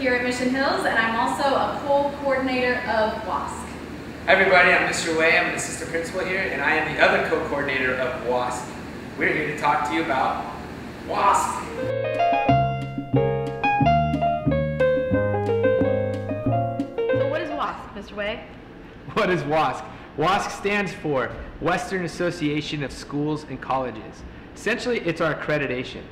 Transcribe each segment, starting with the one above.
here at Mission Hills, and I'm also a co-coordinator of WASC. Hi everybody, I'm Mr. Way, I'm an assistant principal here, and I am the other co-coordinator of WASC. We're here to talk to you about WASC. So what is WASC, Mr. Way? What is WASC? WASC stands for Western Association of Schools and Colleges. Essentially, it's our accreditation.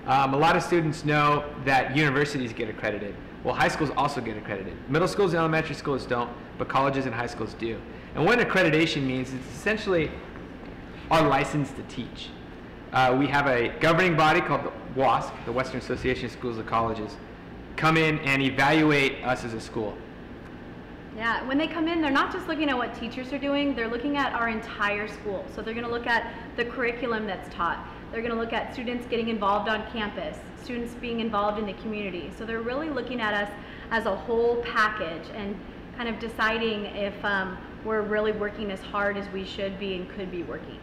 A lot of students know that universities get accredited. Well, high schools also get accredited. Middle schools and elementary schools don't, but colleges and high schools do. And what accreditation means is essentially our license to teach. We have a governing body called the WASC, the Western Association of Schools and Colleges, come in and evaluate us as a school. Yeah, when they come in, they're not just looking at what teachers are doing, they're looking at our entire school. So they're going to look at the curriculum that's taught. They're going to look at students getting involved on campus, students being involved in the community. So they're really looking at us as a whole package and kind of deciding if we're really working as hard as we should be and could be working.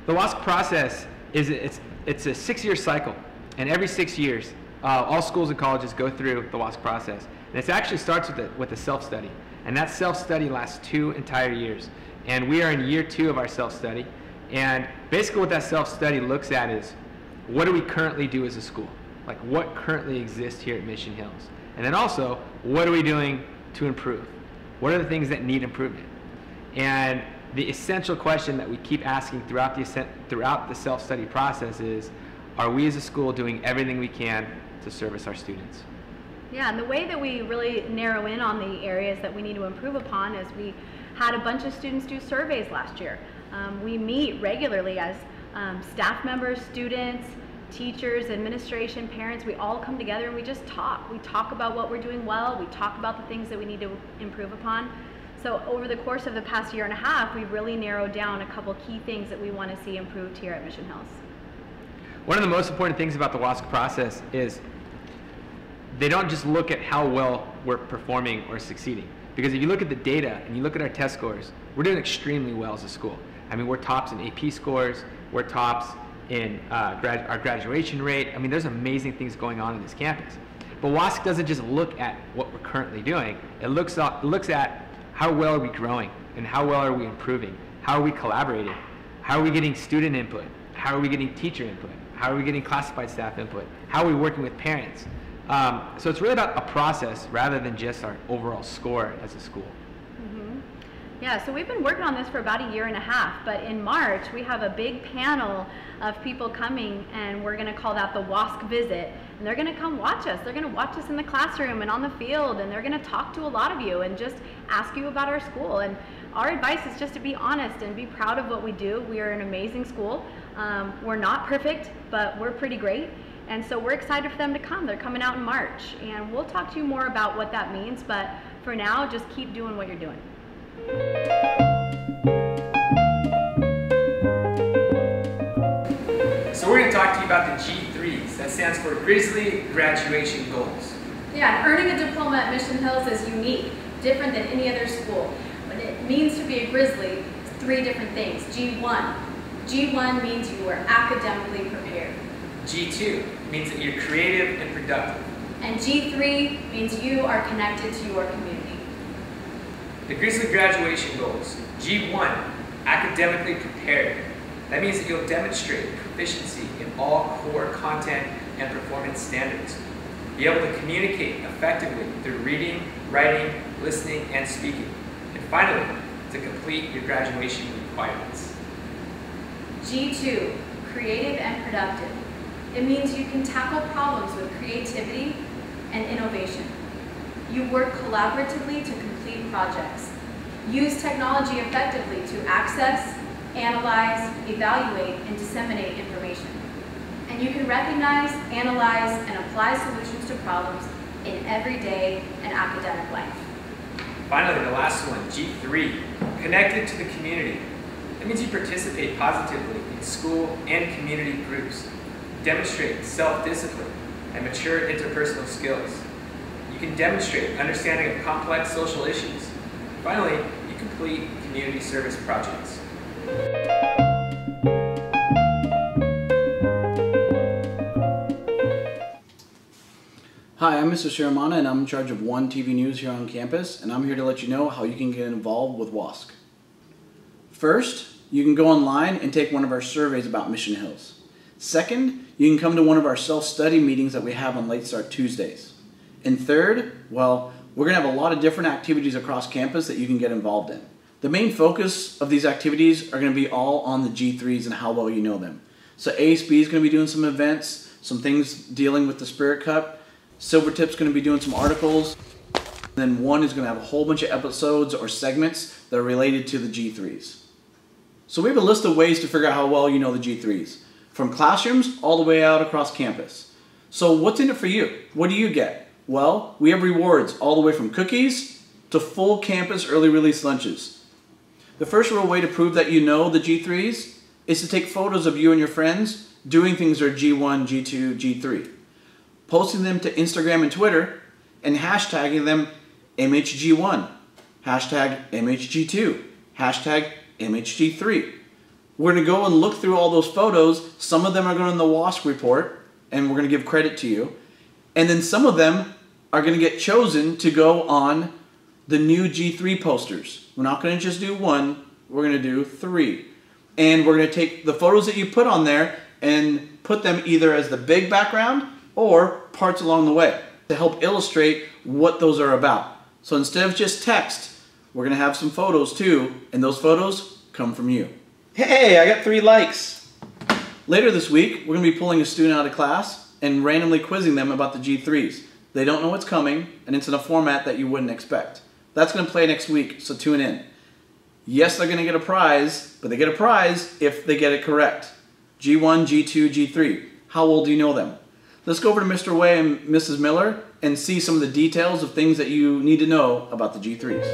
The WASC process is it's a 6-year cycle, and every 6 years, all schools and colleges go through the WASC process. And it actually starts with a self-study, and that self-study lasts 2 entire years. And we are in year 2 of our self-study. And basically what that self-study looks at is, what do we currently do as a school? Like, what currently exists here at Mission Hills? And then also, what are we doing to improve? What are the things that need improvement? And the essential question that we keep asking throughout the self-study process is, are we as a school doing everything we can to service our students? Yeah, and the way that we really narrow in on the areas that we need to improve upon is we had a bunch of students do surveys last year. We meet regularly as staff members, students, teachers, administration, parents. We all come together and we just talk. We talk about what we're doing well. We talk about the things that we need to improve upon. So over the course of the past year and a half, we've really narrowed down a couple key things that we want to see improved here at Mission Hills. One of the most important things about the WASC process is they don't just look at how well we're performing or succeeding. Because if you look at the data and you look at our test scores, we're doing extremely well as a school. I mean, we're tops in AP scores, we're tops in our graduation rate. I mean, there's amazing things going on this campus. But WASC doesn't just look at what we're currently doing. It looks at how well are we growing and how well are we improving? How are we collaborating? How are we getting student input? How are we getting teacher input? How are we getting classified staff input? How are we working with parents? So it's really about a process rather than just our overall score as a school. Yeah, so we've been working on this for about a year and a half, but in March we have a big panel of people coming, and we're going to call that the WASC visit, and they're going to come watch us. They're going to watch us in the classroom and on the field, and they're going to talk to a lot of you and just ask you about our school. And our advice is just to be honest and be proud of what we do. We are an amazing school. We're not perfect, but we're pretty great. And so we're excited for them to come. They're coming out in March, and we'll talk to you more about what that means, but for now, just keep doing what you're doing. So we're going to talk to you about the G3s. That stands for Grizzly Graduation Goals. Yeah, earning a diploma at Mission Hills is unique, different than any other school. What it means to be a Grizzly is 3 different things. G1. G1 means you are academically prepared. G2 means that you're creative and productive. And G3 means you are connected to your community. The Grizzly Graduation Goals. G1, academically prepared. That means that you'll demonstrate proficiency in all core content and performance standards. Be able to communicate effectively through reading, writing, listening, and speaking. And finally, to complete your graduation requirements. G2, creative and productive. It means you can tackle problems with creativity and innovation. You work collaboratively to complete projects. Use technology effectively to access, analyze, evaluate, and disseminate information. And you can recognize, analyze, and apply solutions to problems in everyday and academic life. Finally, the last one, G3, connected to the community. That means you participate positively in school and community groups. Demonstrate self-discipline and mature interpersonal skills. You can demonstrate understanding of complex social issues. Finally, you complete community service projects. Hi, I'm Mr. Shiramana and I'm in charge of One TV News here on campus, and I'm here to let you know how you can get involved with WASC. First, you can go online and take one of our surveys about Mission Hills. Second, you can come to one of our self-study meetings that we have on Late Start Tuesdays. And third, well, we're going to have a lot of different activities across campus that you can get involved in. The main focus of these activities are going to be all on the G3s and how well you know them. So ASB is going to be doing some events, some things dealing with the Spirit Cup. Silvertip's going to be doing some articles. And then One is going to have a whole bunch of episodes or segments that are related to the G3s. So we have a list of ways to figure out how well you know the G3s, from classrooms all the way out across campus. So what's in it for you? What do you get? Well, we have rewards all the way from cookies to full campus early release lunches. The first real way to prove that you know the G3s is to take photos of you and your friends doing things that are G1, G2, G3. Posting them to Instagram and Twitter and hashtagging them MHG1, hashtag MHG2, hashtag MHG3. We're going to go and look through all those photos. Some of them are going in the WASC report and we're going to give credit to you. And then some of them are going to get chosen to go on the new G3 posters. We're not going to just do one, we're going to do 3. And we're going to take the photos that you put on there and put them either as the big background or parts along the way to help illustrate what those are about. So instead of just text, we're going to have some photos too, and those photos come from you. Hey, I got 3 likes. Later this week, we're going to be pulling a student out of class and randomly quizzing them about the G3s. They don't know what's coming, and it's in a format that you wouldn't expect. That's going to play next week, so tune in. Yes, they're going to get a prize, but they get a prize if they get it correct. G1, G2, G3. How well do you know them? Let's go over to Mr. Way and Mrs. Miller and see some of the details of things that you need to know about the G3s.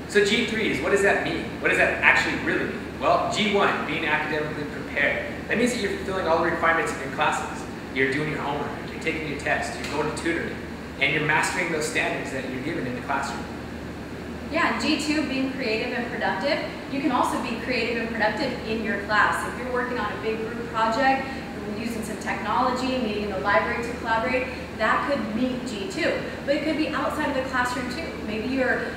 So G3s, what does that mean? What does that actually really mean? Well, G1, being academically prepared. That means that you're fulfilling all the requirements of your classes. You're doing your homework, you're taking your tests, you're going to tutoring, and you're mastering those standards that you're given in the classroom. Yeah, G2, being creative and productive. You can also be creative and productive in your class. If you're working on a big group project, using some technology, meeting in the library to collaborate, that could meet G2. But it could be outside of the classroom too. Maybe you're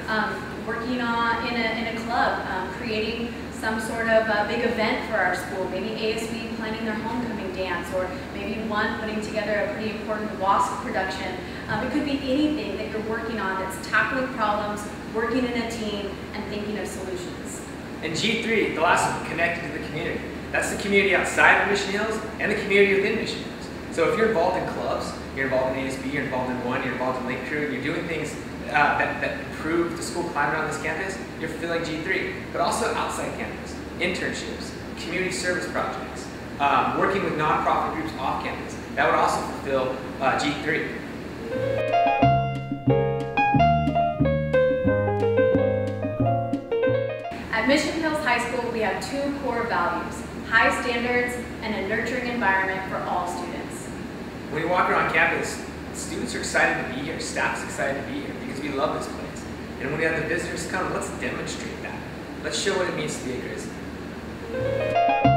working on in a club, creating some sort of big event for our school. Maybe ASB planning their homecoming dance, or maybe One putting together a pretty important WASC production. It could be anything that you're working on that's tackling problems, working in a team, and thinking of solutions. And G3, the last one, connected to the community. That's the community outside of Mission Hills and the community within Mission Hills. So if you're involved in clubs, you're involved in ASB, you're involved in One, you're involved in Lake Crew, and you're doing things that improve the school climate on this campus, you're fulfilling G3. But also outside campus, internships, community service projects, working with nonprofit groups off campus, that would also fulfill G3. At Mission Hills High School, we have 2 core values: high standards and a nurturing environment for all students. When you walk around campus, students are excited to be here, staff's excited to be here because we love this place. And when we have the visitors come, let's demonstrate that. Let's show what it means to be a Grizzly.